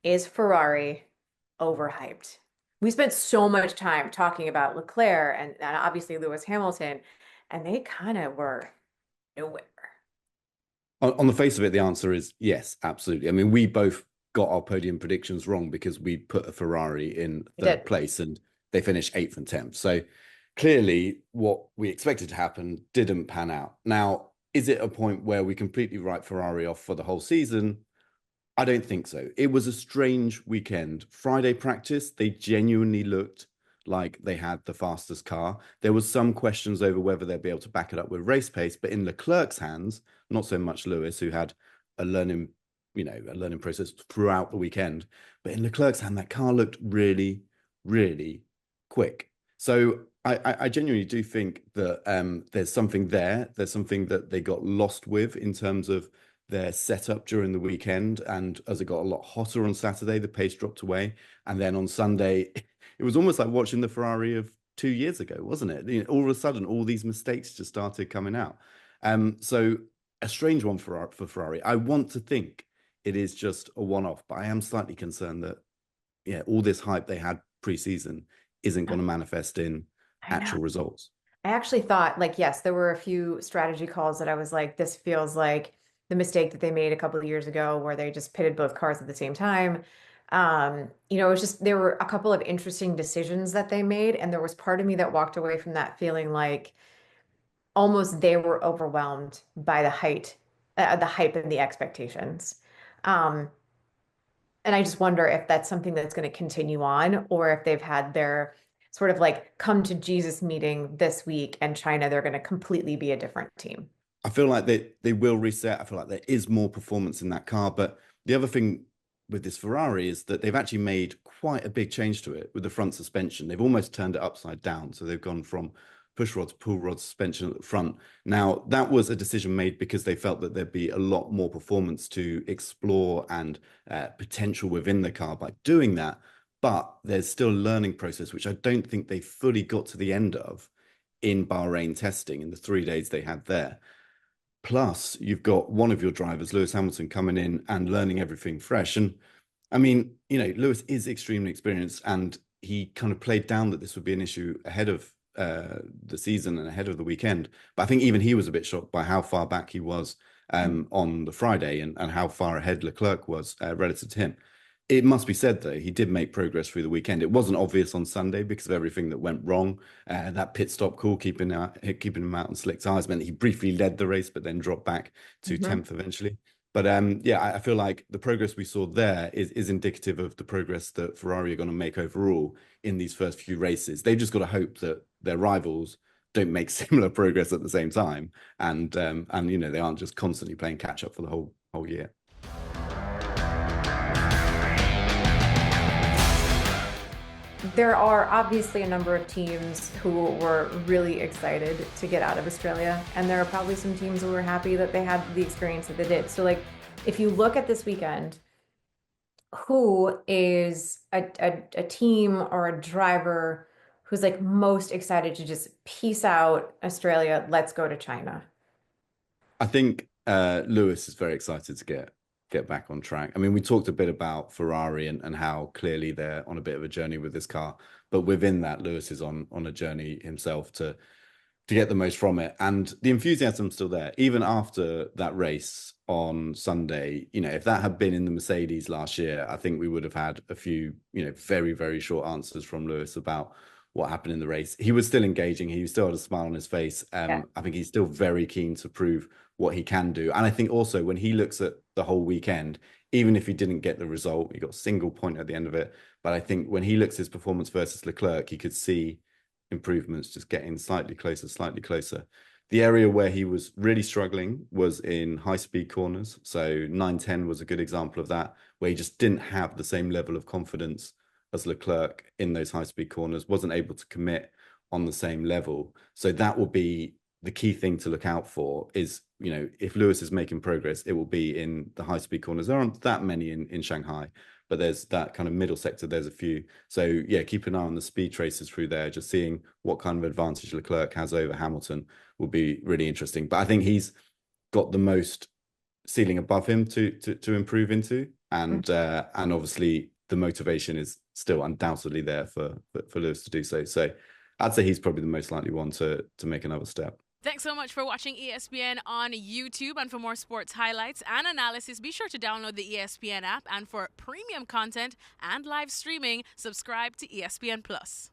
Is Ferrari overhyped? We spent so much time talking about Leclerc and obviously Lewis Hamilton, and they kind of were nowhere. On the face of it, the answer is yes, absolutely. I mean, we both got our podium predictions wrong because we put a Ferrari in They third did. place and they finished eighth and 10th. So clearly, what we expected to happen didn't pan out. Now, is it a point where we completely write Ferrari off for the whole season? I don't think so. It was a strange weekend. Friday practice, they genuinely looked like they had the fastest car. There was some questions over whether they'd be able to back it up with race pace, but in Leclerc's hands, not so much Lewis, who had a learning, a learning process throughout the weekend. But in Leclerc's hand, that car looked really, really quick. So I genuinely do think that there's something there. There's something that they got lost with in terms of their setup during the weekend. And as it got a lot hotter on Saturday, the pace dropped away. And then on Sunday, it was almost like watching the Ferrari of 2 years ago, wasn't it? All of a sudden, all these mistakes just started coming out. So a strange one for Ferrari. I want to think it is just a one-off, but I am slightly concerned that all this hype they had pre-season isn't going to manifest in I know. actual results. I actually thought, like, yes, there were a few strategy calls that I was like, this feels like the mistake that they made a couple of years ago where they just pitted both cars at the same time. It was just there were a couple of interesting decisions that they made, and there was part of me that walked away from that feeling like almost they were overwhelmed by the hype and the expectations. Um, and I just wonder if that's something that's going to continue on, or if they've had their sort of like come to Jesus meeting this week and China, they're going to completely be a different team. I feel like they will reset. I feel like there is more performance in that car. But the other thing with this Ferrari is that they've actually made quite a big change to it with the front suspension. They've almost turned it upside down. So they've gone from push rod to pull rod suspension at the front. Now, that was a decision made because they felt that there'd be a lot more performance to explore and potential within the car by doing that. But there's still a learning process, which I don't think they fully got to the end of in Bahrain testing in the 3 days they had there. Plus, you've got one of your drivers, Lewis Hamilton, coming in and learning everything fresh. And I mean, Lewis is extremely experienced and he kind of played down that this would be an issue ahead of the season and ahead of the weekend. But I think even he was a bit shocked by how far back he was on the Friday and how far ahead Leclerc was relative to him. It must be said, though, he did make progress through the weekend. It wasn't obvious on Sunday because of everything that went wrong. That pit stop call, keeping him out on slick tires, meant that he briefly led the race, but then dropped back to Mhm. 10th eventually. But yeah, I feel like the progress we saw there is indicative of the progress that Ferrari are going to make overall in these first few races. They've just got to hope that their rivals don't make similar progress at the same time, and they aren't just constantly playing catch up for the whole year. There are obviously a number of teams who were really excited to get out of Australia, and there are probably some teams who were happy that they had the experience that they did. So, like, if you look at this weekend, who is a team or a driver who's like most excited to just peace out Australia, let's go to China? I think Lewis is very excited to get back on track. I mean, we talked a bit about Ferrari and how clearly they're on a bit of a journey with this car, but within that, Lewis is on a journey himself to get the most from it. And the enthusiasm's still there, even after that race on Sunday. If that had been in the Mercedes last year, I think we would have had a few, very, very short answers from Lewis about what happened in the race. He was still engaging. He still had a smile on his face. Yeah. I think he's still very keen to prove what he can do. And I think also when he looks at the whole weekend, even if he didn't get the result, he got a single point at the end of it. But I think when he looks at his performance versus Leclerc, he could see improvements just getting slightly closer, slightly closer. The area where he was really struggling was in high speed corners. So 910 was a good example of that, where he just didn't have the same level of confidence as Leclerc in those high speed corners, wasn't able to commit on the same level. So that will be the key thing to look out for is, if Lewis is making progress, it will be in the high speed corners. There aren't that many in Shanghai, but there's that kind of middle sector. There's a few. So yeah, keep an eye on the speed traces through there. Just seeing what kind of advantage Leclerc has over Hamilton will be really interesting. But I think he's got the most ceiling above him to improve into. and obviously the motivation is still undoubtedly there for Lewis to do so. So I'd say he's probably the most likely one to make another step. Thanks so much for watching ESPN on YouTube. And for more sports highlights and analysis, be sure to download the ESPN app. And for premium content and live streaming, subscribe to ESPN Plus.